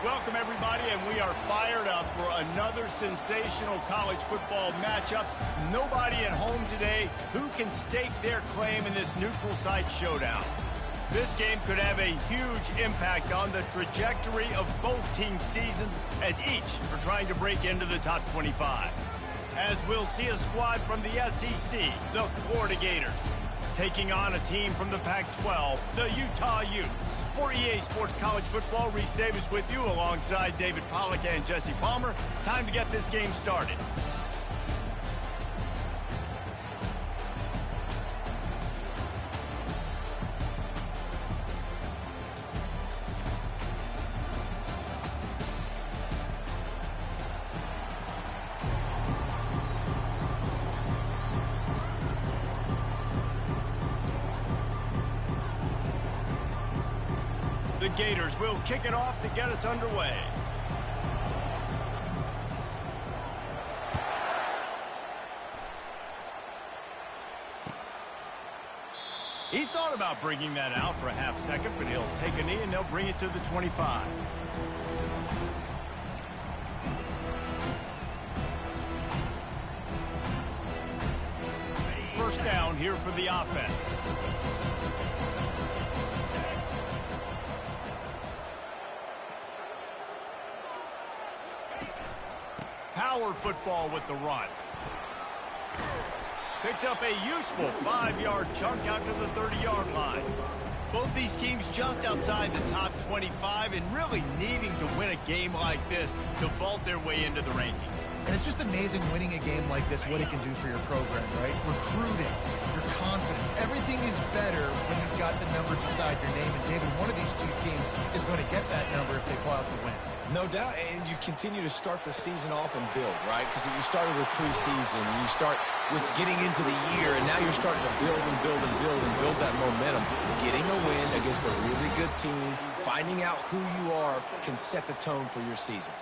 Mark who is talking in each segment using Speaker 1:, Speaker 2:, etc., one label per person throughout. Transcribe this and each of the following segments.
Speaker 1: Welcome, everybody, and we are fired up for another sensational college football matchup. Nobody at home today who can stake their claim in this neutral site showdown. This game could have a huge impact on the trajectory of both teams' seasons, as each are trying to break into the top 25. As we'll see a squad from the SEC, the Florida Gators, taking on a team from the Pac-12, the Utah Utes. For EA Sports College Football, Reese Davis with you alongside David Pollack and Jesse Palmer. Time to get this game started. The Gators will kick it off to get us underway. He thought about bringing that out for a half second, but he'll take a knee and they'll bring it to the 25. First down here for the offense. Power football with the run. Picks up a useful 5-yard chunk out to the 30-yard line. Both these teams just outside the top 25 and really needing to win a game like this to vault their way into the rankings.
Speaker 2: And it's just amazing winning a game like this, what it can do for your program, right? Recruiting, your confidence, everything is better when you've got the number beside your name. And David, one of these two teams is going to get that number if they pull out the win.
Speaker 3: No doubt, and you continue to start the season off and build, right? Because you started with preseason, and you start with getting into the year, and now you're starting to build and build and build and build that momentum. Getting a win against a really good team, finding out who you are can set the tone for your season.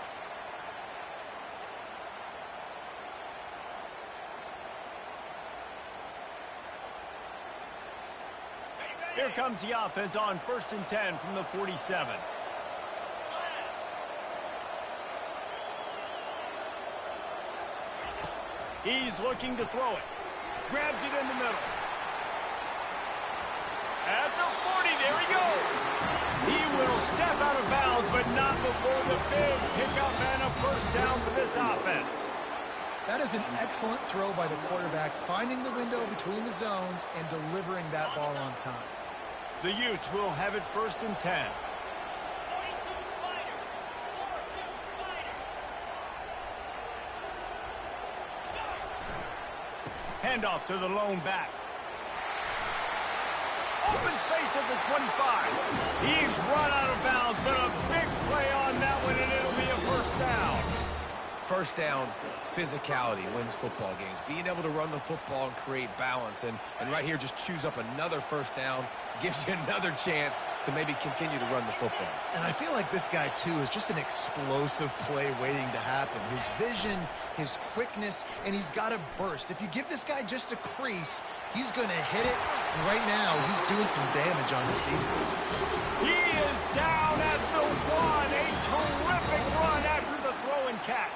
Speaker 1: Here comes the offense on 1st and 10 from the 47. He's looking to throw it. Grabs it in the middle. At the 40, there he goes. He will step out of bounds, but not before the big pickup and a first down for this offense.
Speaker 2: That is an excellent throw by the quarterback, finding the window between the zones and delivering that ball on time.
Speaker 1: The Utes will have it 1st and 10. Handoff to the lone back. Open space at the 25. He's run out of bounds, but a big play on that one, and it'll be a first down.
Speaker 3: First down, physicality wins football games. Being able to run the football and create balance. And right here, just choose up another first down. Gives you another chance to maybe continue to run the football.
Speaker 2: And I feel like this guy, too, is just an explosive play waiting to happen. His vision, his quickness, and he's got a burst. If you give this guy just a crease, he's going to hit it. And right now, he's doing some damage on this defense.
Speaker 1: He is down at the 1. A terrific run after the throw and catch.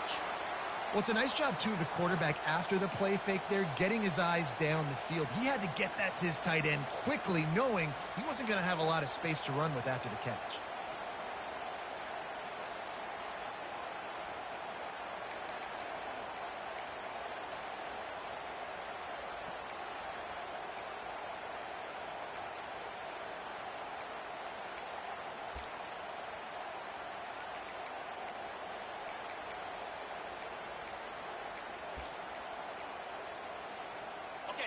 Speaker 2: Well, it's a nice job, too, of the quarterback after the play fake there, getting his eyes down the field. He had to get that to his tight end quickly, knowing he wasn't going to have a lot of space to run with after the catch.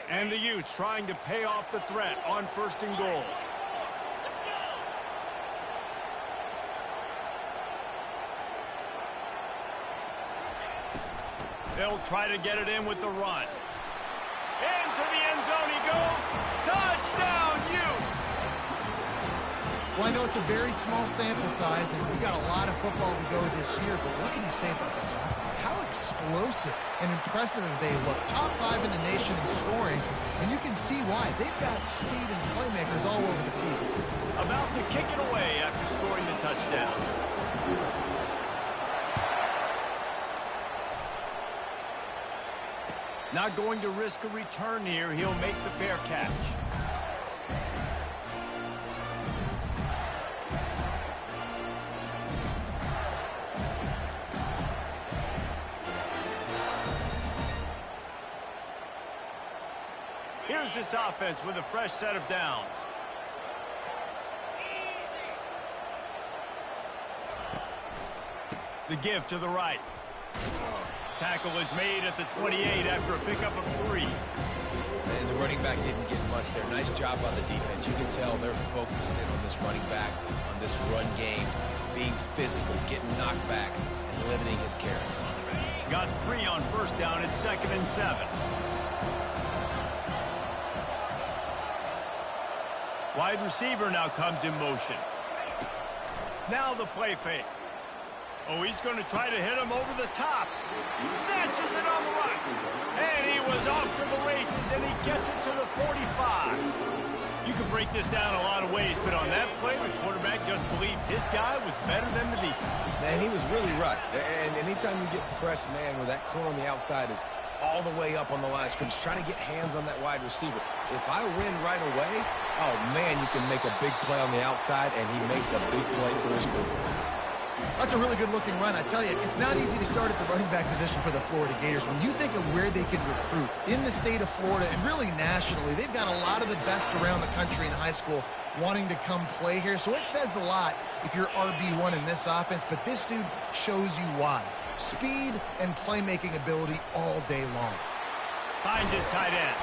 Speaker 1: And the Utes trying to pay off the threat on 1st and goal. They'll try to get it in with the run. Into the end zone he goes. Touchdown, Utes!
Speaker 2: Well, I know it's a very small sample size, and we've got a lot of football to go this year, but what can you say about this offense? How explosive and impressive they look. Top 5 in the nation in scoring, and you can see why. They've got speed and playmakers all over the field.
Speaker 1: About to kick it away after scoring the touchdown. Not going to risk a return here. He'll make the fair catch. Here's this offense with a fresh set of downs. The give to the right. Tackle is made at the 28 after a pickup of 3.
Speaker 3: And the running back didn't get much there. Nice job by the defense. You can tell they're focused in on this running back, on this run game, being physical, getting knockbacks, and limiting his carries.
Speaker 1: Got 3 on first down at 2nd and 7. Wide receiver now comes in motion. Now the play fake. Oh, he's going to try to hit him over the top. Snatches it on the run. And he was off to the races, and he gets it to the 45. You can break this down a lot of ways, but on that play, the quarterback just believed his guy was better than the defense.
Speaker 3: And he was really right. And anytime you get pressed, man, where that corner on the outside is all the way up on the line of scrimmage, trying to get hands on that wide receiver. If I win right away, oh, man, you can make a big play on the outside, and he makes a big play for his quarterback.
Speaker 2: That's a really good-looking run. I tell you, it's not easy to start at the running back position for the Florida Gators. When you think of where they can recruit in the state of Florida and really nationally, they've got a lot of the best around the country in high school wanting to come play here. So it says a lot if you're RB1 in this offense, but this dude shows you why. Speed and playmaking ability all day long.
Speaker 1: Finds his tight end.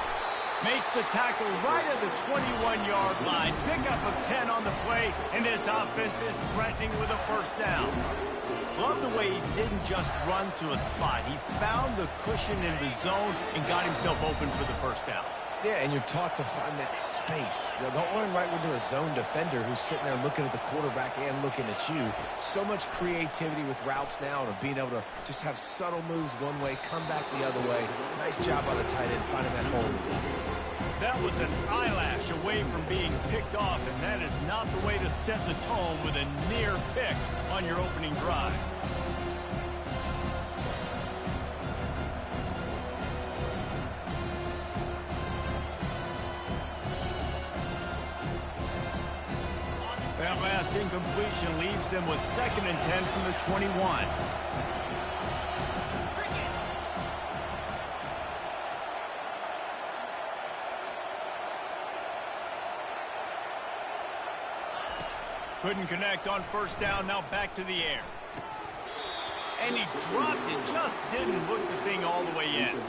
Speaker 1: Makes the tackle right at the 21-yard line. Pickup of 10 on the play, and this offense is threatening with a first down. Love the way he didn't just run to a spot. He found the cushion in the zone and got himself open for the first down.
Speaker 3: Yeah, and you're taught to find that space. Now, don't run right into a zone defender who's sitting there looking at the quarterback and looking at you. So much creativity with routes now and being able to just have subtle moves one way, come back the other way. Nice job by the tight end finding that hole in the zone.
Speaker 1: That was an eyelash away from being picked off, and that is not the way to set the tone with a near pick on your opening drive. That last incompletion leaves them with 2nd and 10 from the 21. Couldn't connect on first down, now back to the air. And he dropped it, just didn't hook the thing all the way in.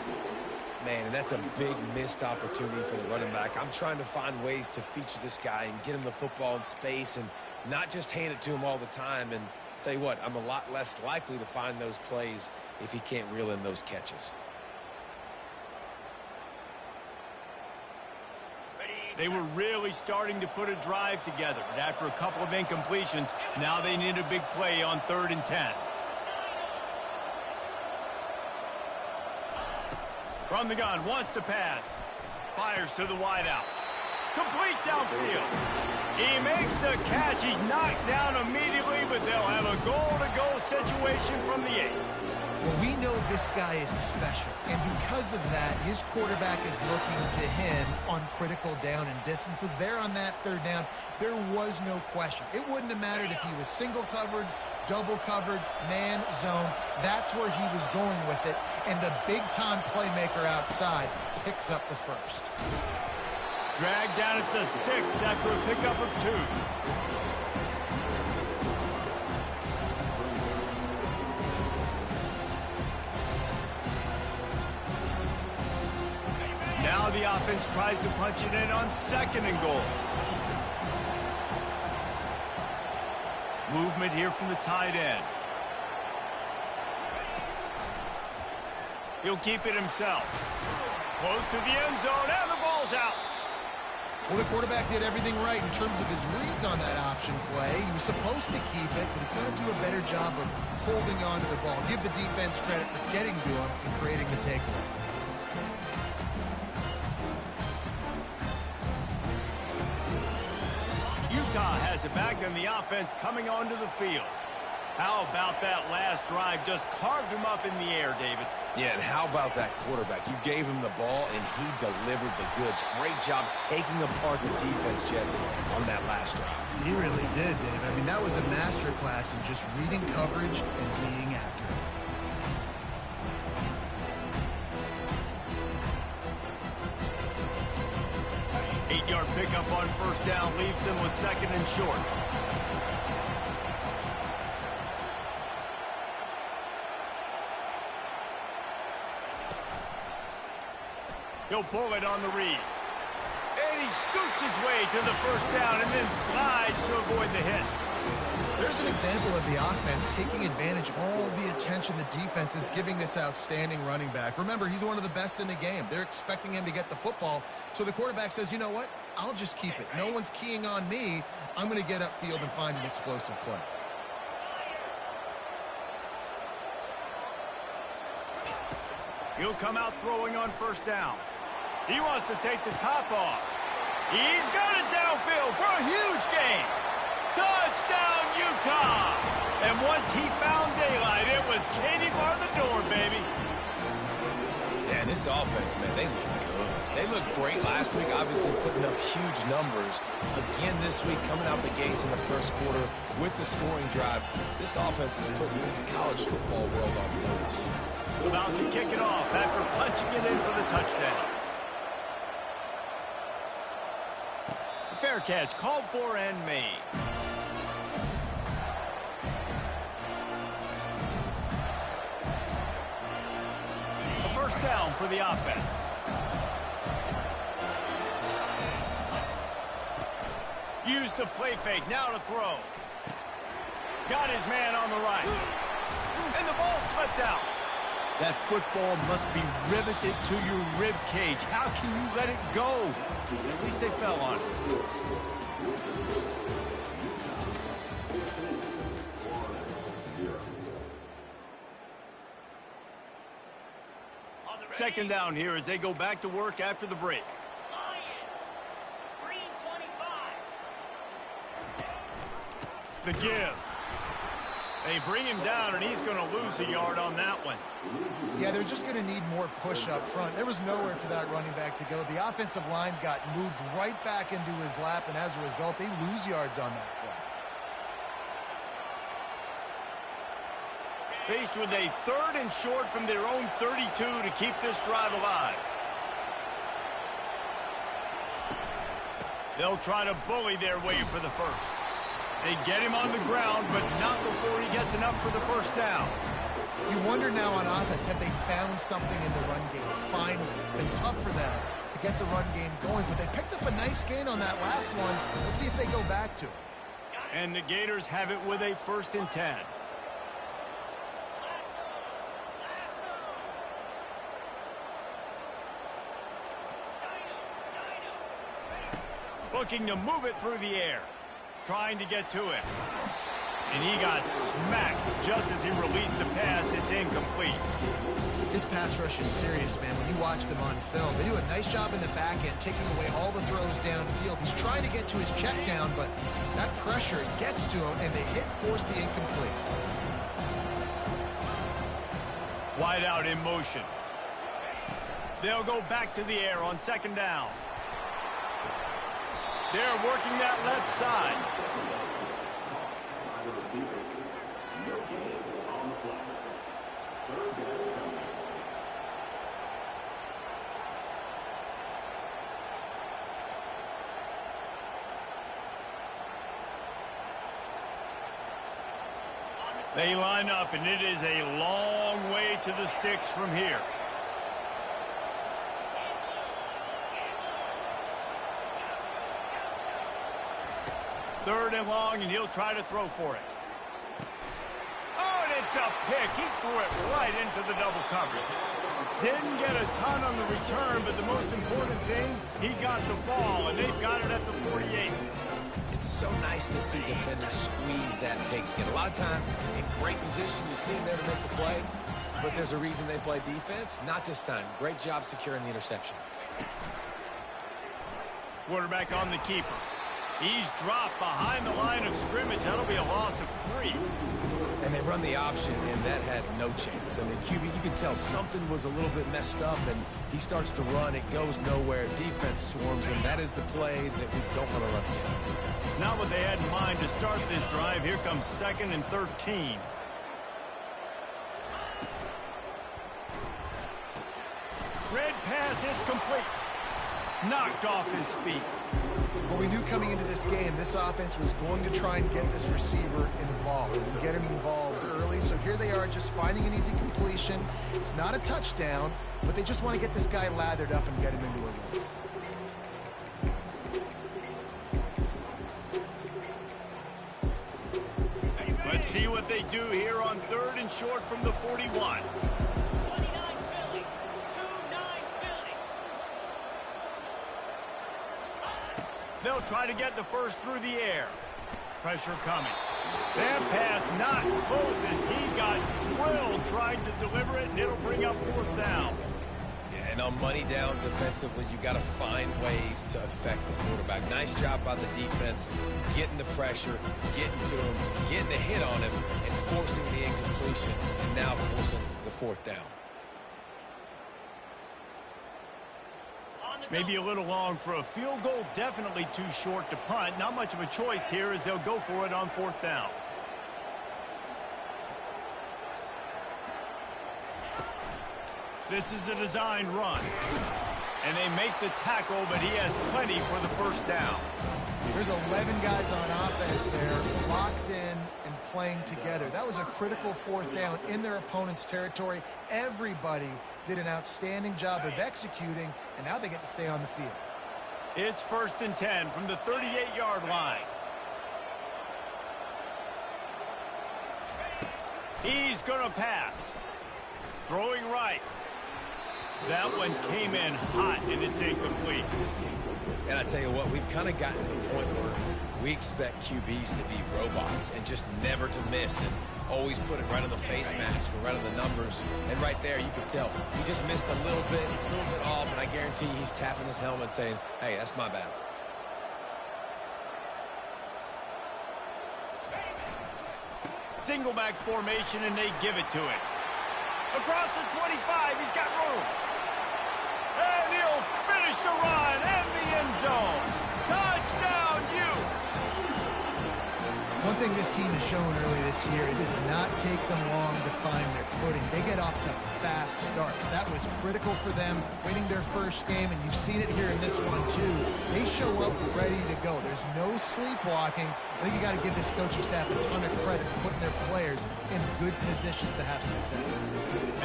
Speaker 3: Man, and that's a big missed opportunity for the running back. I'm trying to find ways to feature this guy and get him the football in space and not just hand it to him all the time. And tell you what, I'm a lot less likely to find those plays if he can't reel in those catches.
Speaker 1: They were really starting to put a drive together, but after a couple of incompletions, now they need a big play on 3rd and 10. From the gun, wants to pass. Fires to the wideout. Complete downfield. He makes the catch. He's knocked down immediately, but they'll have a goal-to-go situation from the 8.
Speaker 2: Well, we know this guy is special, and because of that, his quarterback is looking to him on critical down and distances. There on that 3rd down, there was no question. It wouldn't have mattered if he was single covered, double covered, man, zone. That's where he was going with it, and the big-time playmaker outside picks up the first.
Speaker 1: Dragged down at the 6 after a pickup of 2. Now the offense tries to punch it in on 2nd and goal. Movement here from the tight end. He'll keep it himself. Close to the end zone, and the ball's out.
Speaker 2: Well, the quarterback did everything right in terms of his reads on that option play. He was supposed to keep it, but he's got to do a better job of holding on to the ball. Give the defense credit for getting to him and creating the takeaway.
Speaker 1: Utah has it back, and the offense coming onto the field. How about that last drive? Just carved him up in the air, David.
Speaker 3: Yeah, and how about that quarterback? You gave him the ball, and he delivered the goods. Great job taking apart the defense, Jesse, on that last drive.
Speaker 2: He really did, David. I mean, that was a masterclass in just reading coverage and being accurate.
Speaker 1: Eight-yard pickup on first down leaves him with second and short. He'll pull it on the read. And he scoots his way to the first down and then slides to avoid the hit.
Speaker 2: There's an example of the offense taking advantage of all the attention the defense is giving this outstanding running back. Remember, he's one of the best in the game. They're expecting him to get the football. So the quarterback says, you know what? I'll just keep it. No one's keying on me. I'm going to get upfield and find an explosive play.
Speaker 1: He'll come out throwing on first down. He wants to take the top off. He's got it downfield for a huge gain. Touchdown, Utah! And once he found daylight, it was Katie bar the door, baby.
Speaker 3: Yeah, this offense, man, they look good. They looked great last week, obviously putting up huge numbers. Again this week, coming out the gates in the first quarter with the scoring drive. This offense is putting the college football world on notice.
Speaker 1: About to kick it off after punching it in for the touchdown. Fair catch, called for and made. A first down for the offense. Use the play fake, now to throw. Got his man on the right. And the ball slipped out. That football must be riveted to your rib cage. How can you let it go? At least they fell on it. Second down here as they go back to work after the break. The give. They bring him down, and he's going to lose a yard on that one.
Speaker 2: Yeah, they're just going to need more push up front. There was nowhere for that running back to go. The offensive line got moved right back into his lap, and as a result, they lose yards on that play.
Speaker 1: Faced with a third and short from their own 32 to keep this drive alive. They'll try to bully their way for the first. They get him on the ground, but not before he gets enough for the first down.
Speaker 2: You wonder now on offense, have they found something in the run game? Finally, it's been tough for them to get the run game going, but they picked up a nice gain on that last one. Let's see if they go back to it.
Speaker 1: And the Gators have it with a 1st and 10. Looking to move it through the air. Trying to get to it. And he got smacked just as he released the pass. It's incomplete.
Speaker 2: This pass rush is serious, man. When you watch them on film, they do a nice job in the back end, taking away all the throws downfield. He's trying to get to his check down, but that pressure gets to him, and they force the incomplete.
Speaker 1: Wide out in motion. They'll go back to the air on second down. They're working that left side. They line up, and it is a long way to the sticks from here. Third and long, and he'll try to throw for it. Oh, and it's a pick. He threw it right into the double coverage. Didn't get a ton on the return, but the most important thing, he got the ball, and they've got it at the 48.
Speaker 3: It's so nice to see defenders squeeze that pigskin. A lot of times, in great position, you see them there to make the play, but there's a reason they play defense. Not this time. Great job securing the interception.
Speaker 1: Quarterback on the keeper. He's dropped behind the line of scrimmage. That'll be a loss of 3.
Speaker 3: And they run the option, and that had no chance. I mean, QB, you can tell something was a little bit messed up, and he starts to run. It goes nowhere. Defense swarms him. That is the play that we don't want to run again.
Speaker 1: Not what they had in mind to start this drive. Here comes 2nd and 13. Red pass is complete. Knocked off his feet.
Speaker 2: Well, we knew coming into this game, this offense was going to try and get this receiver involved and get him involved early. So here they are just finding an easy completion. It's not a touchdown, but they just want to get this guy lathered up and get him into a rhythm.
Speaker 1: Let's see what they do here on 3rd and short from the 41. They'll try to get the first through the air. Pressure coming. That pass not close as he got drilled trying to deliver it, and it'll bring up 4th down.
Speaker 3: Yeah, and on money down defensively, you got to find ways to affect the quarterback. Nice job by the defense, getting the pressure, getting to him, getting a hit on him, and forcing the incompletion, and now forcing the 4th down.
Speaker 1: Maybe a little long for a field goal, definitely too short to punt. Not much of a choice here as they'll go for it on 4th down. This is a designed run. And they make the tackle, but he has plenty for the 1st down.
Speaker 2: There's 11 guys on offense there, locked in and playing together. That was a critical 4th down in their opponent's territory. Everybody did an outstanding job of executing, and now they get to stay on the field.
Speaker 1: It's 1st and 10 from the 38-yard line. He's going to pass. Throwing right. That one came in hot, and it's incomplete.
Speaker 3: And I tell you what, we've kind of gotten to the point where we expect QBs to be robots and just never to miss and always put it right on the face mask or right on the numbers. And right there, you can tell he just missed a little bit off, and I guarantee he's tapping his helmet saying, hey, that's my bad.
Speaker 1: Single back formation, and they give it to him. Across the 25, he's got room. And he'll finish the run and the end zone. Touchdown, Utes!
Speaker 2: One thing this team has shown early this year, it does not take them long to find their footing. They get off to fast starts. That was critical for them winning their first game, and you've seen it here in this one too. They show up ready to go. There's no sleepwalking. I think you got to give this coaching staff a ton of credit for putting their players in good positions to have success.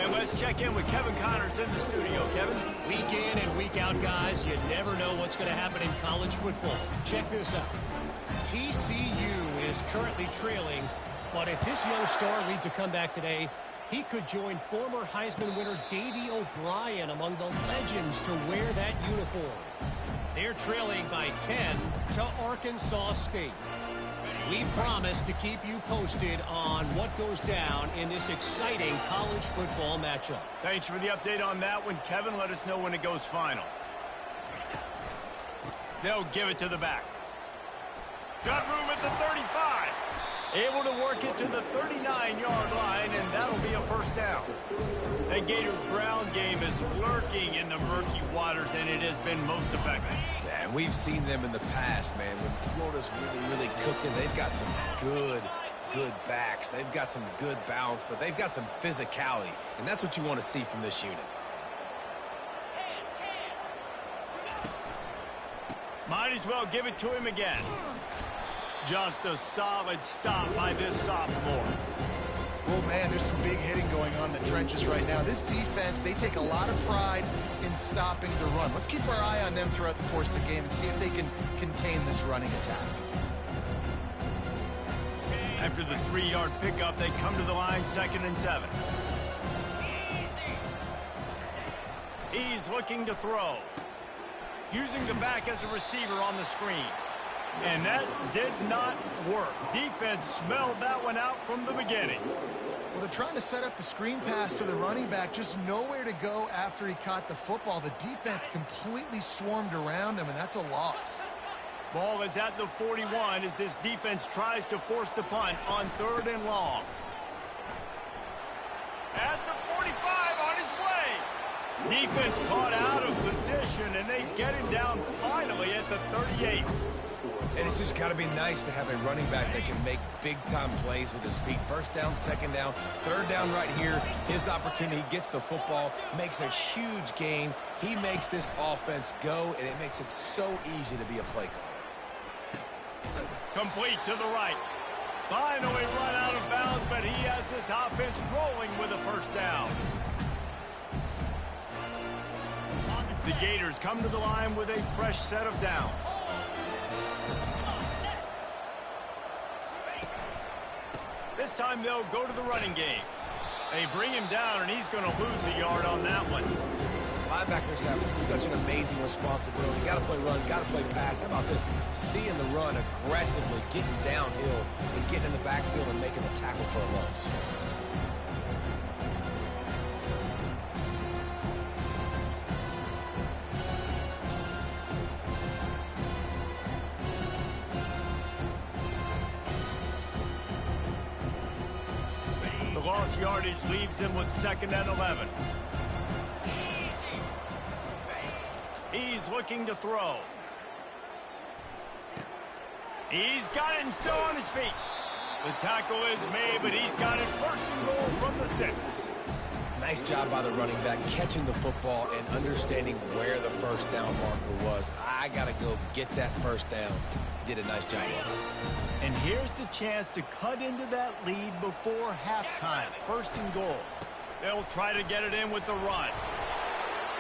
Speaker 1: And let's check in with Kevin Connors in the studio. Kevin?
Speaker 4: Week in and week out, guys, you never know what's going to happen in college football. Check this out. TCU is currently trailing, but if this young star leads a comeback today, he could join former Heisman winner Davey O'Brien among the legends to wear that uniform. They're trailing by 10 to Arkansas State. We promise to keep you posted on what goes down in this exciting college football matchup.
Speaker 1: Thanks for the update on that one, Kevin. Let us know when it goes final. They'll give it to the back. Got room at the 35. Able to work it to the 39-yard line, and that'll be a 1st down. The Gator ground game is lurking in the murky waters, and it has been most effective.
Speaker 3: Yeah, and we've seen them in the past, man. When Florida's really cooking, they've got some good backs. They've got some good balance, but they've got some physicality, and that's what you want to see from this unit.
Speaker 1: Might as well give it to him again. Just a solid stop by this sophomore.
Speaker 2: Well, man, there's some big hitting going on in the trenches right now. This defense, they take a lot of pride in stopping the run. Let's keep our eye on them throughout the course of the game and see if they can contain this running attack.
Speaker 1: After the 3-yard pickup, they come to the line, 2nd and 7. He's looking to throw. Using the back as a receiver on the screen. And that did not work. Defense smelled that one out from the beginning.
Speaker 2: Well, they're trying to set up the screen pass to the running back, just nowhere to go after he caught the football. The defense completely swarmed around him, and that's a loss.
Speaker 1: Ball is at the 41 as this defense tries to force the punt on 3rd and long. At the 45, on his way. Defense caught out of position, and they get him down finally at the 38.
Speaker 3: And it's just got to be nice to have a running back that can make big-time plays with his feet. First down, second down, third down right here. His opportunity, gets the football, makes a huge gain. He makes this offense go, and it makes it so easy to be a play caller.
Speaker 1: Complete to the right. Finally run out of bounds, but he has this offense rolling with a first down. The Gators come to the line with a fresh set of downs. This time they'll go to the running game. They bring him down, and he's going to lose a yard on that one.
Speaker 3: Linebackers have such an amazing responsibility. Got to play run, got to play pass. How about this? Seeing the run aggressively, getting downhill, and getting in the backfield and making a tackle for a loss.
Speaker 1: The lost yardage leaves him with 2nd and 11. He's looking to throw. He's got it and still on his feet. The tackle is made, but he's got it 1st and goal from the 6.
Speaker 3: Nice job by the running back, catching the football and understanding where the first down marker was. I got to go get that first down. He did a nice job.
Speaker 1: And here's the chance to cut into that lead before halftime. 1st and goal. They'll try to get it in with the run.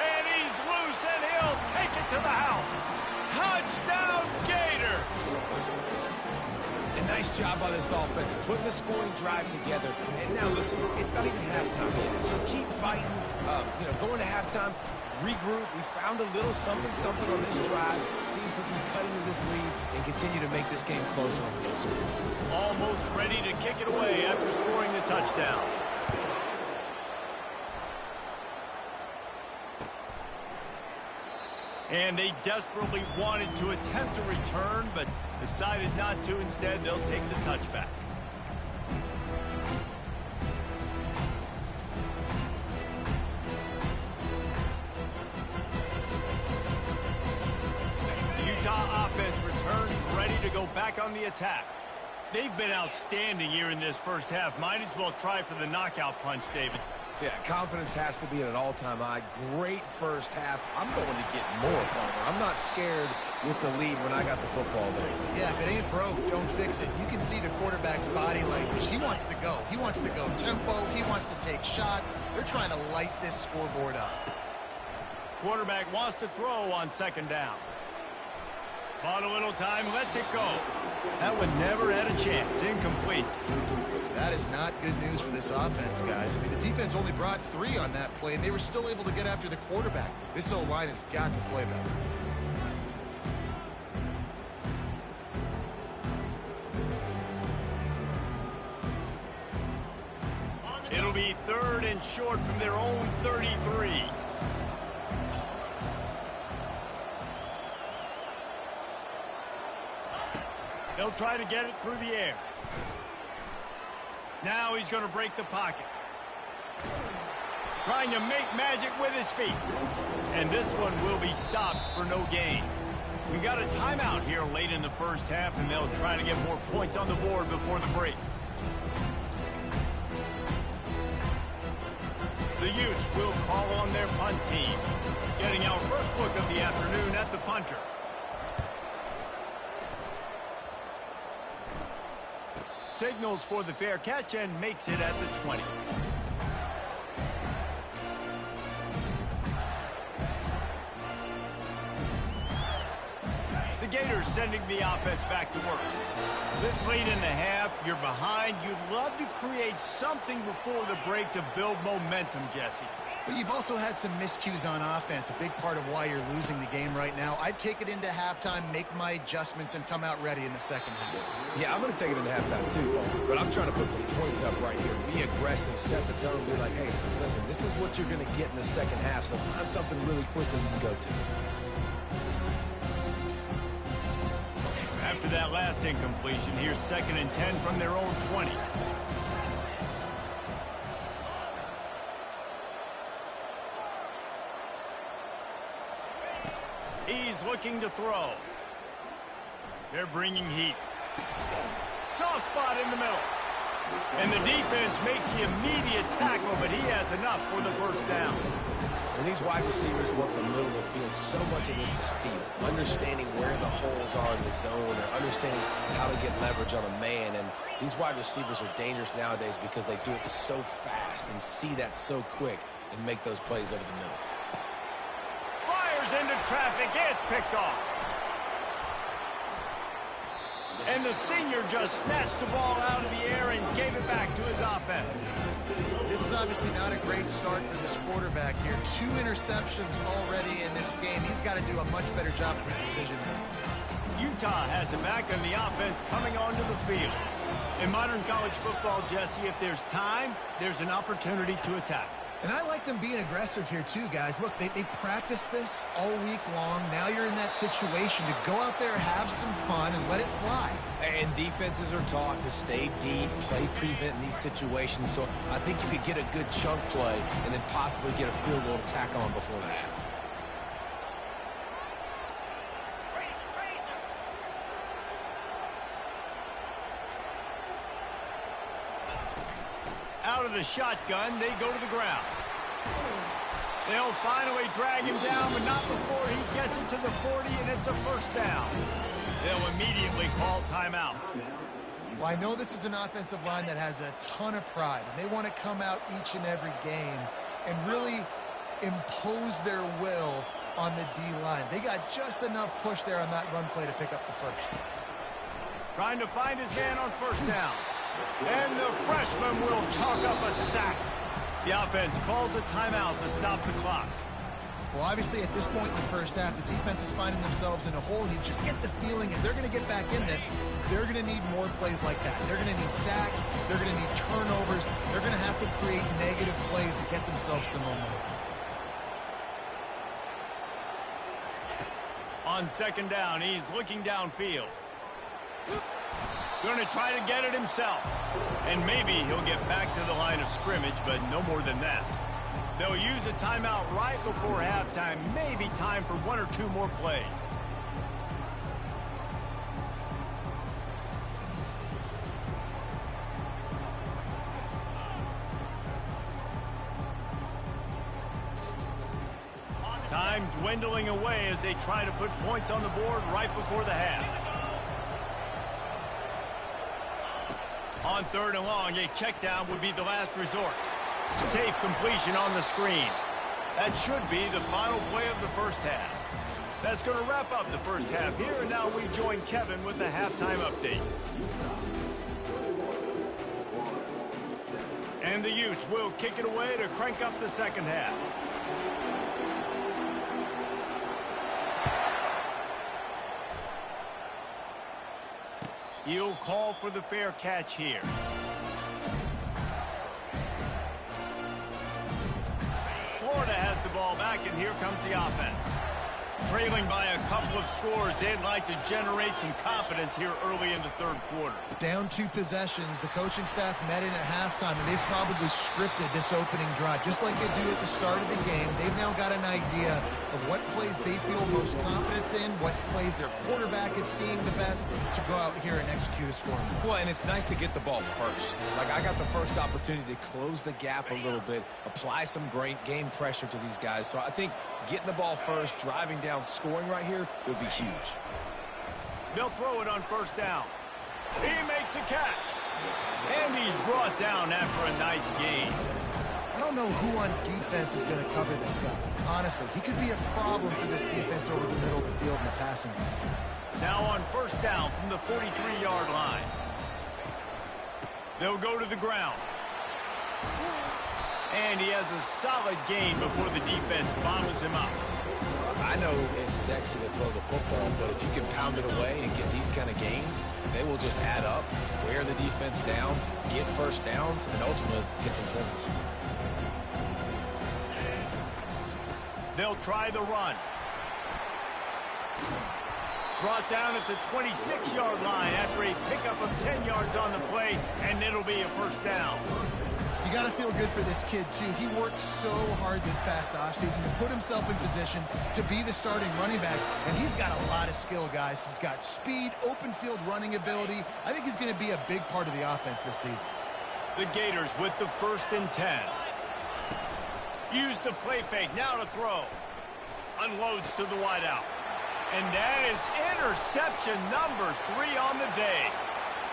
Speaker 1: And he's loose, and he'll take it to the house. Touchdown, Gator!
Speaker 3: A nice job by this offense, putting the scoring drive together. And now, listen, it's not even halftime yet, so keep fighting. Going to halftime, regroup. We found a little something on this drive. See if we can cut into this lead and continue to make this game closer and closer.
Speaker 1: Almost ready to kick it away after scoring the touchdown. And they desperately wanted to attempt a return, but decided not to. Instead, they'll take the touchback. The Utah offense returns ready to go back on the attack. They've been outstanding here in this first half. Might as well try for the knockout punch, David.
Speaker 3: Yeah, confidence has to be at an all-time high. Great first half. I'm going to get more, Palmer. I'm not scared with the lead when I got the football there.
Speaker 2: Yeah, if it ain't broke, don't fix it. You can see the quarterback's body language. He wants to go. He wants to go tempo. He wants to take shots. They're trying to light this scoreboard up.
Speaker 1: Quarterback wants to throw on 2nd down. Bought a little time, lets it go. That one never had a chance. Incomplete.
Speaker 2: That is not good news for this offense, guys. I mean, the defense only brought 3 on that play, and they were still able to get after the quarterback. This O-line has got to play better.
Speaker 1: It'll be 3rd and short from their own 33. They'll try to get it through the air. Now he's going to break the pocket. Trying to make magic with his feet. And this one will be stopped for no gain. We got a timeout here late in the first half, and they'll try to get more points on the board before the break. The Utes will call on their punt team. Getting our first look of the afternoon at the punter. Signals for the fair catch and makes it at the 20. The Gators sending the offense back to work. This late in the half, you're behind. You'd love to create something before the break to build momentum, Jesse.
Speaker 2: But you've also had some miscues on offense, a big part of why you're losing the game right now. I'd take it into halftime, make my adjustments, and come out ready in the second half.
Speaker 3: Yeah, I'm going to take it into halftime too, Paul. But I'm trying to put some points up right here. Be aggressive, set the tone, be like, hey, listen, this is what you're going to get in the second half, so find something really quick that you can go to.
Speaker 1: After that last incompletion, here's 2nd and 10 from their own 20. He's looking to throw. They're bringing heat. Soft spot in the middle. And the defense makes the immediate tackle, but he has enough for the first down.
Speaker 3: When these wide receivers work the middle of the field, so much of this is feel. Understanding where the holes are in the zone or understanding how to get leverage on a man. And these wide receivers are dangerous nowadays because they do it so fast and see that so quick and make those plays over the middle.
Speaker 1: Fires into traffic. It's picked off. And the senior just snatched the ball out of the air and gave it back to his offense.
Speaker 2: This is obviously not a great start for this quarterback here. 2 interceptions already in this game. He's got to do a much better job with his decision now.
Speaker 1: Utah has it back and the offense coming onto the field. In modern college football, Jesse, if there's time, there's an opportunity to attack.
Speaker 2: And I like them being aggressive here too, guys. Look, they practice this all week long. Now you're in that situation to go out there, have some fun, and let it fly.
Speaker 3: And defenses are taught to stay deep, play prevent in these situations. So I think you could get a good chunk play and then possibly get a field goal to tack on before the half.
Speaker 1: Out of the shotgun, they go to the ground. They'll finally drag him down, but not before he gets it to the 40, and it's a first down. They'll immediately call timeout.
Speaker 2: Well, I know this is an offensive line that has a ton of pride, and they want to come out each and every game and really impose their will on the D-line. They got just enough push there on that run play to pick up the first.
Speaker 1: Trying to find his man on first down. And the freshman will chalk up a sack. The offense calls a timeout to stop the clock.
Speaker 2: Well, obviously, at this point in the first half, the defense is finding themselves in a hole, and you just get the feeling if they're going to get back in this, they're going to need more plays like that. They're going to need sacks. They're going to need turnovers. They're going to have to create negative plays to get themselves some momentum.
Speaker 1: On second down, he's looking downfield. Going to try to get it himself. And maybe he'll get back to the line of scrimmage, but no more than that. They'll use a timeout right before halftime. Maybe time for 1 or 2 more plays. Time dwindling away as they try to put points on the board right before the half. On third and long, a check down would be the last resort. Safe completion on the screen. That should be the final play of the first half. That's going to wrap up the first half here, and now we join Kevin with the halftime update. And the Utes will kick it away to crank up the second half. He'll call for the fair catch here. Florida has the ball back, and here comes the offense. Trailing by a couple of scores, they'd like to generate some confidence here early in the third quarter.
Speaker 2: Down 2 possessions, the coaching staff met in at halftime, and they've probably scripted this opening drive. Just like they do at the start of the game, they've now got an idea of what plays they feel most confident in, what plays their quarterback is seeing the best to go out here and execute a scoring.
Speaker 3: Well, and it's nice to get the ball first. Like, I got the first opportunity to close the gap a little bit, apply some great game pressure to these guys. So I think getting the ball first, driving down, scoring right here would be huge.
Speaker 1: They'll throw it on first down. He makes a catch. And he's brought down after a nice gain.
Speaker 2: I don't know who on defense is going to cover this guy. Honestly, he could be a problem for this defense over the middle of the field in the passing game.
Speaker 1: Now on first down from the 43-yard line. They'll go to the ground. And he has a solid gain before the defense bottles him up.
Speaker 3: I know it's sexy to throw the football, but if you can pound it away and get these kind of gains, they will just add up, wear the defense down, get first downs, and ultimately get some points.
Speaker 1: They'll try the run. Brought down at the 26-yard line after a pickup of 10 yards on the play, and it'll be a first down.
Speaker 2: You You got to feel good for this kid, too. He worked so hard this past offseason to put himself in position to be the starting running back, and he's got a lot of skill, guys. He's got speed, open field running ability. I think he's going to be a big part of the offense this season.
Speaker 1: The Gators with the 1st and 10. Use the play fake, now to throw. Unloads to the wideout. And that is interception number 3 on the day.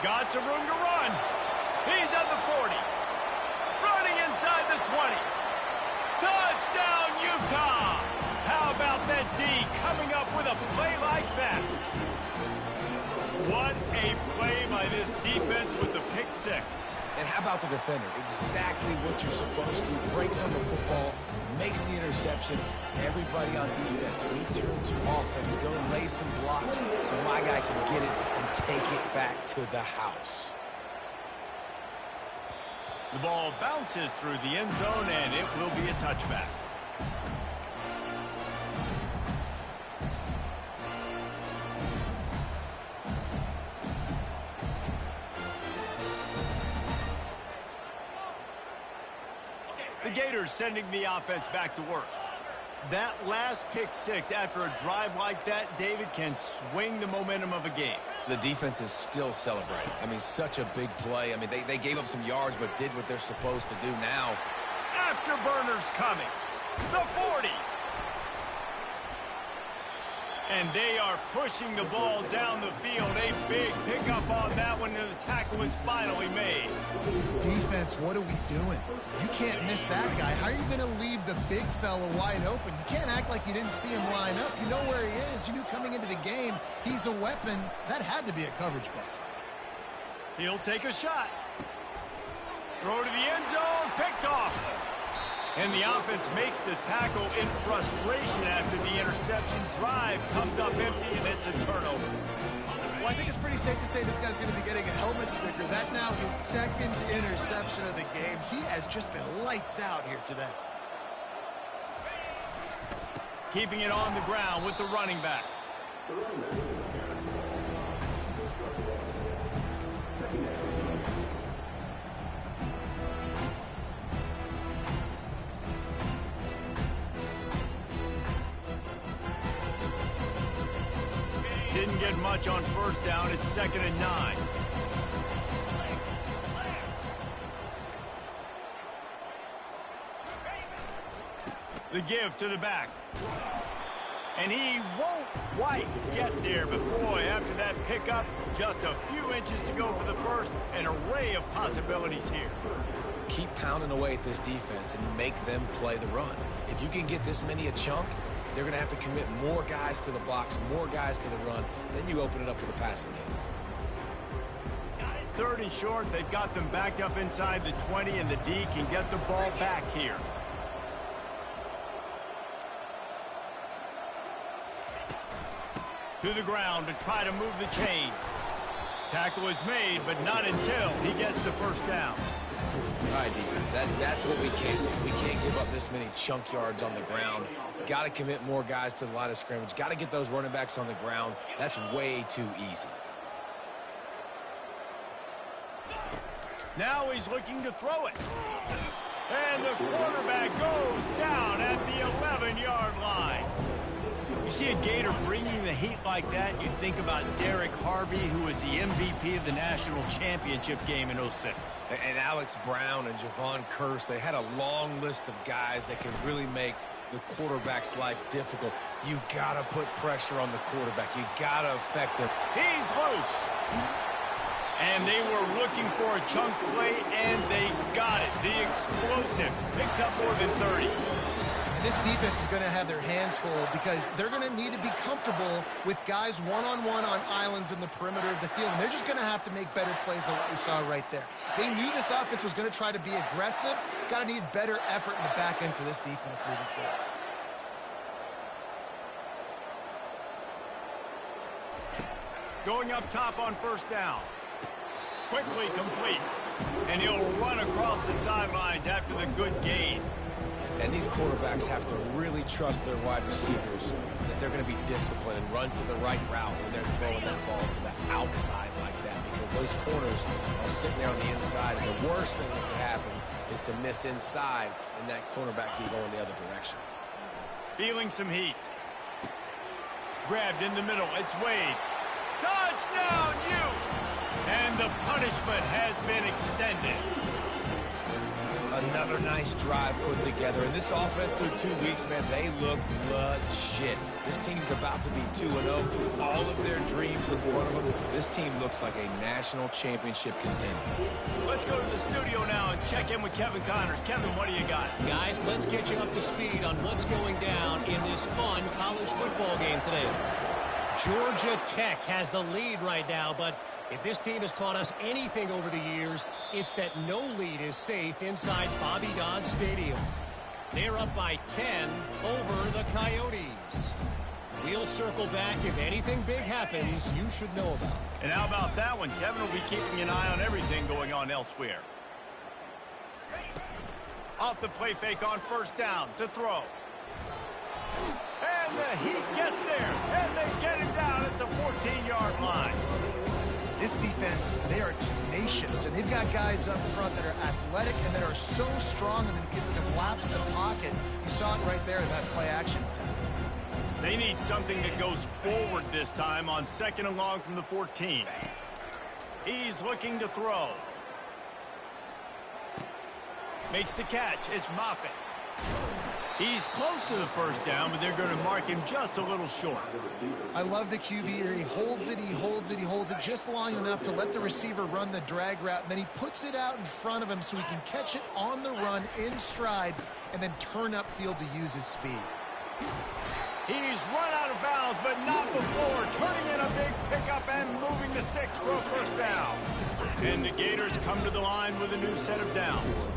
Speaker 1: Got some room to run. He's at the 40. Running inside the 20. Touchdown, Utah! How about that D coming up with a play like that? What a play by this defense with the pick 6.
Speaker 3: And how about the defender? Exactly what you're supposed to. Breaks on the football, makes the interception. Everybody on defense, return to offense. Go lay some blocks so my guy can get it and take it back to the house.
Speaker 1: The ball bounces through the end zone, and it will be a touchback. The Gators sending the offense back to work. That last pick 6 after a drive like that, David, can swing the momentum of a game.
Speaker 3: The defense is still celebrating. I mean, such a big play. I mean, they gave up some yards but did what they're supposed to do now.
Speaker 1: Afterburners coming. The 40. And they are pushing the ball down the field. A big pickup on that one, and the tackle is finally made.
Speaker 2: Defense, what are we doing? You can't miss that guy. How are you going to leave the big fella wide open? You can't act like you didn't see him line up. You know where he is. You knew coming into the game he's a weapon. That had to be a coverage bust.
Speaker 1: He'll take a shot. Throw to the end zone. Picked off. And the offense makes the tackle in frustration after the interception. Drive comes up empty, and it's a turnover.
Speaker 2: Well, I think it's pretty safe to say this guy's going to be getting a helmet sticker. That now his 2nd interception of the game. He has just been lights out here today.
Speaker 1: Keeping it on the ground with the running back. Didn't get much on 1st down. It's 2nd and 9. The give to the back. And he won't quite get there, but boy, after that pickup, just a few inches to go for the 1st. An array of possibilities here.
Speaker 3: Keep pounding away at this defense and make them play the run. If you can get this many a chunk, they're going to have to commit more guys to the box, more guys to the run. Then you open it up for the passing game.
Speaker 1: 3rd and short. They've got them backed up inside the 20, and the D can get the ball back here. To the ground to try to move the chains. Tackle is made, but not until he gets the 1st down.
Speaker 3: All right, defense, that's what we can't do. We can't give up this many chunk yards on the ground. Got to commit more guys to the line of scrimmage. Got to get those running backs on the ground. That's way too easy.
Speaker 1: Now he's looking to throw it. And the quarterback goes down at the 11-yard line. You see a Gator bringing the heat like that, you think about Derek Harvey, who was the MVP of the national championship game in '06.
Speaker 3: And Alex Brown and Javon Curse, they had a long list of guys that could really make the quarterback's life difficult. You got to put pressure on the quarterback. You got to affect him.
Speaker 1: He's loose. And they were looking for a chunk play, and they got it. The explosive picks up more than 30.
Speaker 2: This defense is going to have their hands full because they're going to need to be comfortable with guys one-on-one on islands in the perimeter of the field. And they're just going to have to make better plays than what we saw right there. They knew this offense was going to try to be aggressive. Got to need better effort in the back end for this defense moving forward.
Speaker 1: Going up top on 1st down. Quickly complete. And he'll run across the sidelines after the good gain.
Speaker 3: And these quarterbacks have to really trust their wide receivers that they're going to be disciplined and run to the right route when they're throwing that ball to the outside like that, because those corners are sitting there on the inside, and the worst thing that could happen is to miss inside and that cornerback can go in the other direction.
Speaker 1: Feeling some heat. Grabbed in the middle. It's Wade. Touchdown, Utes! And the punishment has been extended.
Speaker 3: Another nice drive put together. And this offense through 2 weeks, man, they look legit. This team's about to be 2-0. All of their dreams in front of them. This team looks like a national championship contender.
Speaker 1: Let's go to the studio now and check in with Kevin Connors. Kevin, what do you got?
Speaker 4: Guys, let's get you up to speed on what's going down in this fun college football game today. Georgia Tech has the lead right now, but if this team has taught us anything over the years, it's that no lead is safe inside Bobby Dodd Stadium. They're up by 10 over the Coyotes. We'll circle back if anything big happens you should know about.
Speaker 1: And how about that one? Kevin will be keeping an eye on everything going on elsewhere. Off the play fake on first down to throw. And the Heat gets there, and they get him down at the 14-yard line.
Speaker 2: This defense, they are tenacious, and they've got guys up front that are athletic and that are so strong and can collapse the pocket. You saw it right there in that play-action attempt.
Speaker 1: They need something that goes forward this time on 2nd and long from the 14. He's looking to throw. Makes the catch. It's Moffitt. He's close to the first down, but they're going to mark him just a little short.
Speaker 2: I love the QB here. He holds it, he holds it, he holds it just long enough to let the receiver run the drag route, and then he puts it out in front of him so he can catch it on the run in stride and then turn upfield to use his speed.
Speaker 1: He's run out of bounds, but not before turning in a big pickup and moving the sticks for a first down. And the Gators come to the line with a new set of downs.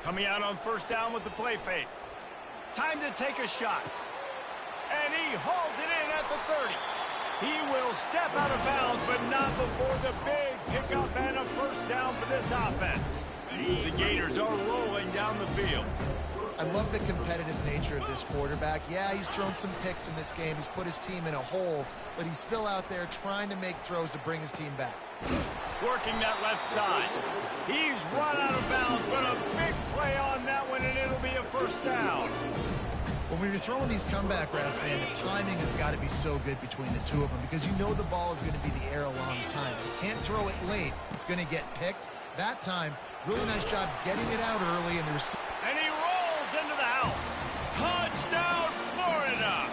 Speaker 1: Coming out on first down with the play fake. Time to take a shot. And he hauls it in at the 30. He will step out of bounds, but not before the big pickup and a first down for this offense. The Gators are rolling down the field.
Speaker 2: I love the competitive nature of this quarterback. Yeah, he's thrown some picks in this game. He's put his team in a hole, but he's still out there trying to make throws to bring his team back.
Speaker 1: Working that left side. He's run out of bounds, but a big play on that one, and it'll be a first down.
Speaker 2: Well, when you're throwing these comeback routes, man, the timing has got to be so good between the two of them because you know the ball is going to be in the air a long time. You can't throw it late. It's going to get picked. That time, really nice job getting it out early. And
Speaker 1: he rolls into the house. Touchdown, Florida.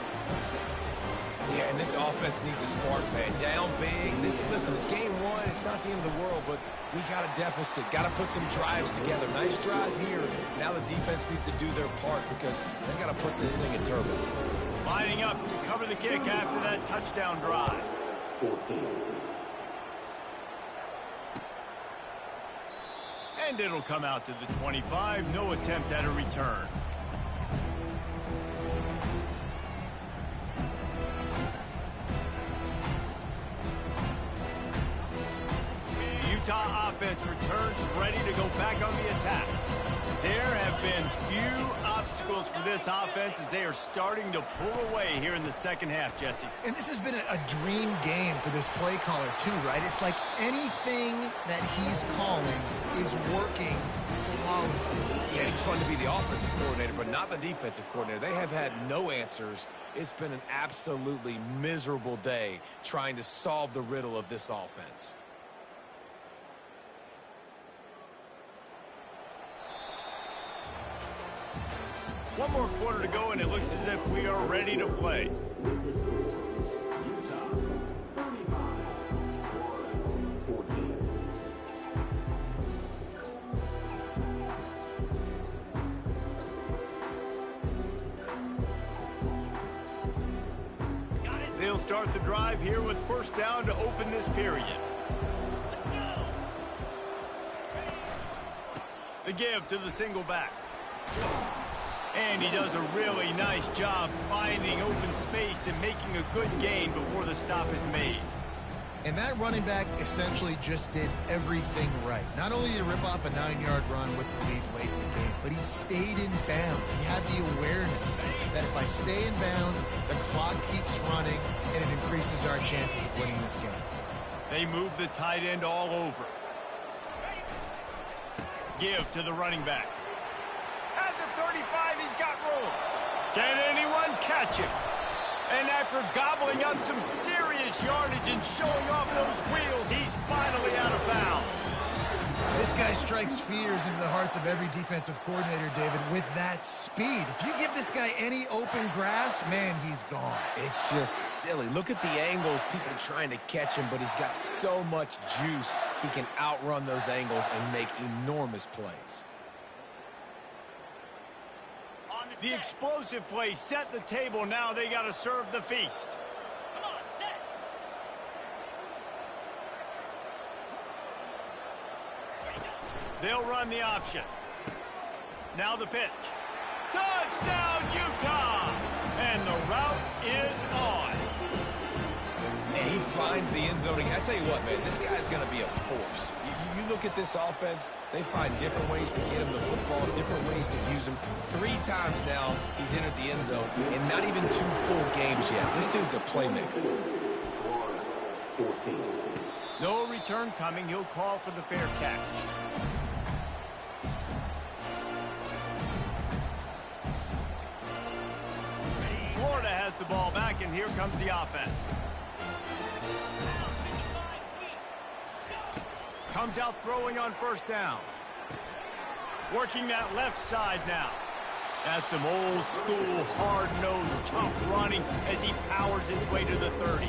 Speaker 3: Yeah, and this offense needs a spark, man. Down big. Listen, it's game one. It's not the end of the world, but we got a deficit. Got to put some drives together. Nice drive here. Now the defense needs to do their part because they got to put this thing in turbo.
Speaker 1: Lining up to cover the kick after that touchdown drive.
Speaker 5: 14.
Speaker 1: And it'll come out to the 25. No attempt at a return. Utah offense returns ready to go back on the attack. There have been few obstacles for this offense as they are starting to pull away here in the second half, Jesse.
Speaker 2: And this has been a dream game for this play caller too, right? It's like anything that he's calling is working flawlessly.
Speaker 3: Yeah, it's fun to be the offensive coordinator, but not the defensive coordinator. They have had no answers. It's been an absolutely miserable day trying to solve the riddle of this offense.
Speaker 1: One more quarter to go, and it looks as if we are ready to play. They'll start the drive here with first down to open this period. The give to the single back. And he does a really nice job finding open space and making a good gain before the stop is made.
Speaker 2: And that running back essentially just did everything right. Not only did he rip off a 9-yard run with the lead late in the game, but he stayed in bounds. He had the awareness that if I stay in bounds, the clock keeps running, and it increases our chances of winning this game.
Speaker 1: They move the tight end all over. Give to the running back. At the 35, he's got room. Can anyone catch him? And after gobbling up some serious yardage and showing off those wheels, he's finally out of bounds.
Speaker 2: This guy strikes fears into the hearts of every defensive coordinator, David, with that speed. If you give this guy any open grass, man, he's gone.
Speaker 3: It's just silly. Look at the angles, people trying to catch him, but he's got so much juice. He can outrun those angles and make enormous plays.
Speaker 1: The explosive play set the table. Now they got to serve the feast.
Speaker 5: Come on, set.
Speaker 1: They'll run the option. Now the pitch. Touchdown, Utah! And the route is on.
Speaker 3: And he finds the end zone. I tell you what, man, this guy's going to be a force. You look at this offense, they find different ways to get him the football, different ways to use him. 3 times now he's entered the end zone, and not even 2 full games yet. This dude's a playmaker.
Speaker 1: No return coming. He'll call for the fair catch. Florida has the ball back, and here comes the offense. Comes out throwing on first down. Working that left side now. That's some old school, hard-nosed, tough running as he powers his way to the 30.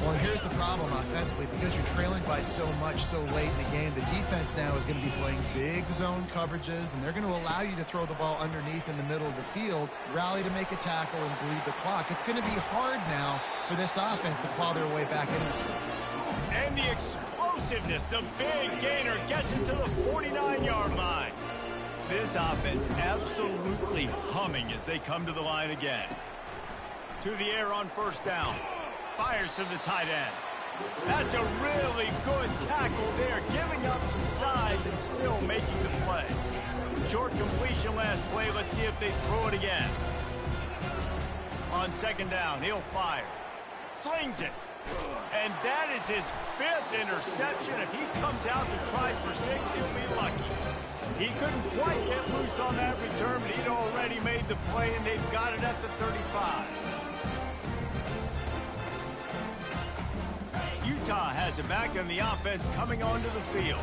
Speaker 2: Well, here's the problem offensively. Because you're trailing by so much so late in the game, the defense now is going to be playing big zone coverages, and they're going to allow you to throw the ball underneath in the middle of the field, rally to make a tackle, and bleed the clock. It's going to be hard now for this offense to claw their way back into this one.
Speaker 1: And the explosiveness, the big gainer gets him to the 49-yard line. This offense absolutely humming as they come to the line again. To the air on first down. Fires to the tight end. That's a really good tackle there, giving up some size and still making the play. Short completion last play. Let's see if they throw it again. On second down, he'll fire. Slings it. And that is his 5th interception. If he comes out to try for 6, he'll be lucky. He couldn't quite get loose on that return, but he'd already made the play, and they've got it at the 35. Utah has it back, and the offense coming onto the field.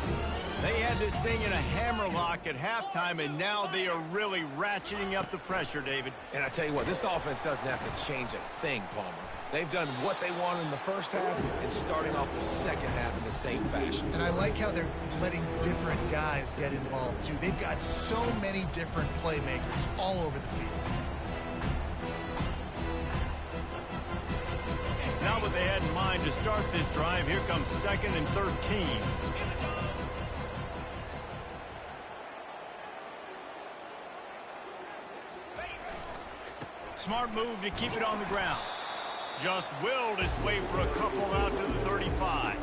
Speaker 1: They had this thing in a hammerlock at halftime, and now they are really ratcheting up the pressure, David.
Speaker 3: And I tell you what, this offense doesn't have to change a thing, Palmer. They've done what they wanted in the first half and starting off the second half in the same fashion.
Speaker 2: And I like how they're letting different guys get involved, too. They've got so many different playmakers all over the field.
Speaker 1: Not what they had in mind to start this drive. Here comes 2nd and 13. Smart move to keep it on the ground. Just willed his way for a couple out to the 35.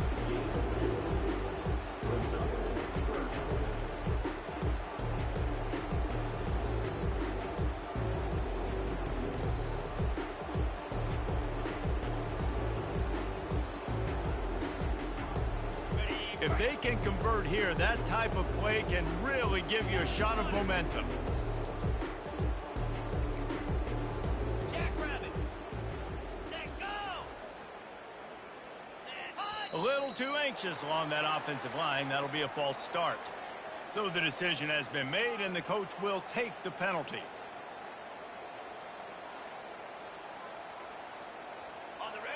Speaker 1: If they can convert here, that type of play can really give you a shot of momentum. A little too anxious along that offensive line. That'll be a false start. So the decision has been made, and the coach will take the penalty.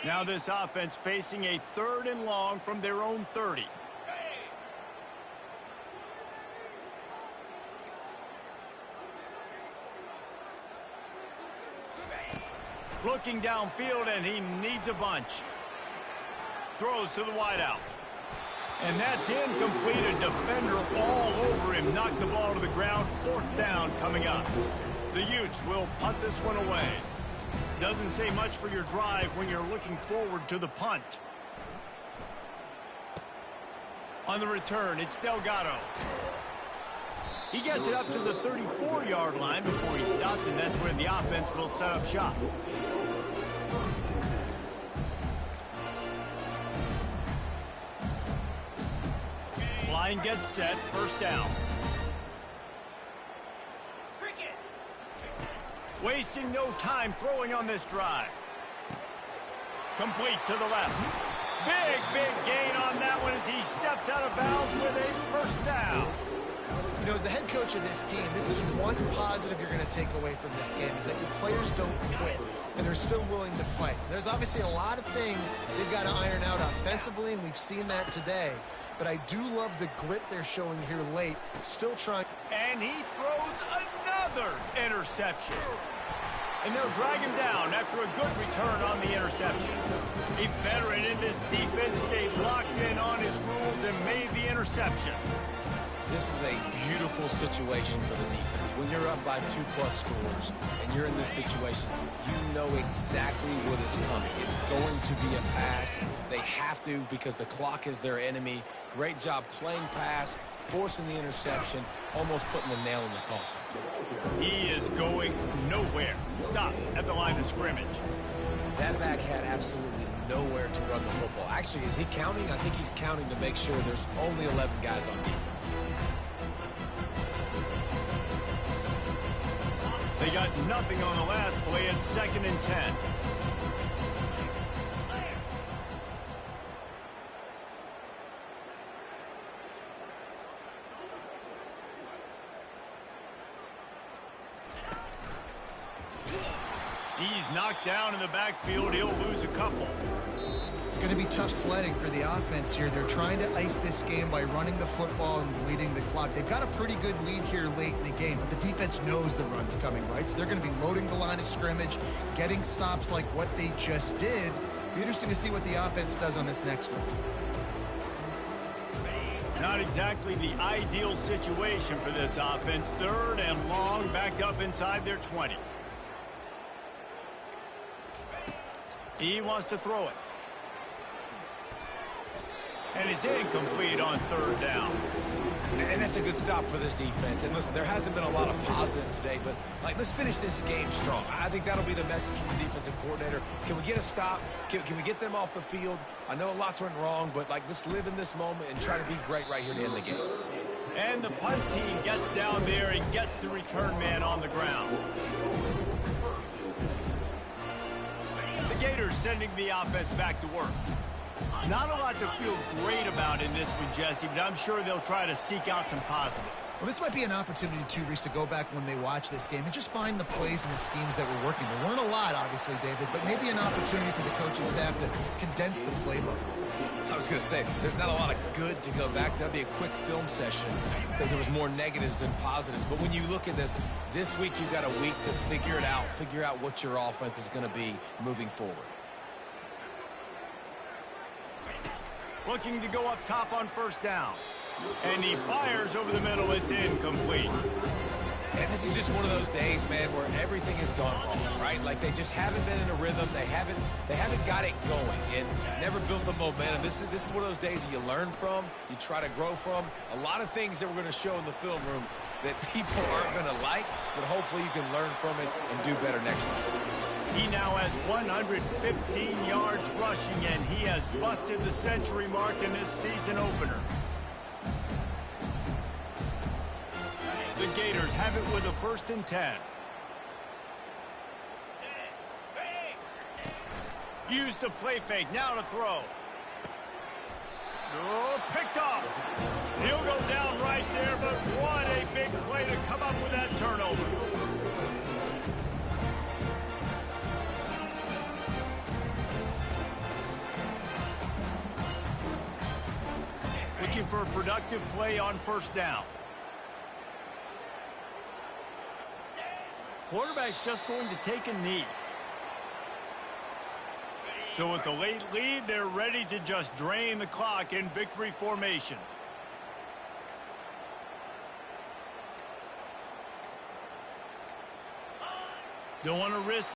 Speaker 1: Now this offense facing a 3rd and long from their own 30. Looking downfield, and he needs a bunch. Throws to the wideout. And that's incomplete. A defender all over him. Knocked the ball to the ground. 4th down coming up. The Utes will punt this one away. Doesn't say much for your drive when you're looking forward to the punt. On the return, it's Delgado. He gets it up to the 34-yard line before he stopped, and that's where the offense will set up shop. Line gets set, first down. Wasting no time throwing on this drive. Complete to the left. Big gain on that one as he steps out of bounds with a first down.
Speaker 2: You know, as the head coach of this team, this is one positive you're going to take away from this game, is that your players don't quit, and they're still willing to fight. There's obviously a lot of things they've got to iron out offensively, and we've seen that today. But I do love the grit they're showing here late, still trying.
Speaker 1: And he throws another interception. And they'll drag him down after a good return on the interception. A veteran in this defense stayed locked in on his rules and made the interception.
Speaker 3: This is a beautiful situation for the defense. When you're up by 2+ scores and you're in this situation, you know exactly what is coming. It's going to be a pass. They have to, because the clock is their enemy. Great job playing pass, forcing the interception, almost putting the nail in the coffin.
Speaker 1: He is going nowhere. Stop at the line of scrimmage.
Speaker 3: That back had absolutely nowhere to run the football. Actually, is he counting? I think he's counting to make sure there's only 11 guys on defense.
Speaker 1: They got nothing on the last play. It's 2nd and 10. He's knocked down in the backfield. He'll lose a couple.
Speaker 2: It's going to be tough sledding for the offense here. They're trying to ice this game by running the football and bleeding the clock. They've got a pretty good lead here late in the game, but the defense knows the run's coming, right? So they're going to be loading the line of scrimmage, getting stops like what they just did. Be interesting to see what the offense does on this next one.
Speaker 1: Not exactly the ideal situation for this offense. 3rd and long, backed up inside their 20. He wants to throw it. And it's incomplete on 3rd down.
Speaker 3: And that's a good stop for this defense. And listen, there hasn't been a lot of positive today, but let's finish this game strong. I think that'll be the message from the defensive coordinator. Can we get a stop? Can we get them off the field? I know lots went wrong, but let's live in this moment and try to be great right here to end the game.
Speaker 1: And the punt team gets down there and gets the return man on the ground. The Gators sending the offense back to work. Not a lot to feel great about in this one, Jesse, but I'm sure they'll try to seek out some positives.
Speaker 2: Well, this might be an opportunity, too, Reese, to go back when they watch this game and just find the plays and the schemes that were working. There weren't a lot, obviously, David, but maybe an opportunity for the coaching staff to condense the playbook.
Speaker 3: I was going to say, there's not a lot of good to go back to. That'd be a quick film session because there was more negatives than positives. But when you look at this week you've got a week to figure it out, figure out what your offense is going to be moving forward.
Speaker 1: Looking to go up top on 1st down. And he fires over the middle. It's incomplete.
Speaker 3: And this is just one of those days, man, where everything has gone wrong, right? Like they just haven't been in a rhythm. They haven't got it going and never built the momentum. This is one of those days that you learn from, you try to grow from. A lot of things that we're going to show in the film room that people aren't going to like, but hopefully you can learn from it and do better next time.
Speaker 1: He now has 115 yards rushing, and he has busted the century mark in this season opener. The Gators have it with a 1st and 10. Use the play fake, now to throw. Oh, picked off. He'll go down right there, but what a big play to come up with that turnover. Looking for a productive play on 1st down. Quarterback's just going to take a knee. So with the late lead, they're ready to just drain the clock in victory formation. Don't want to risk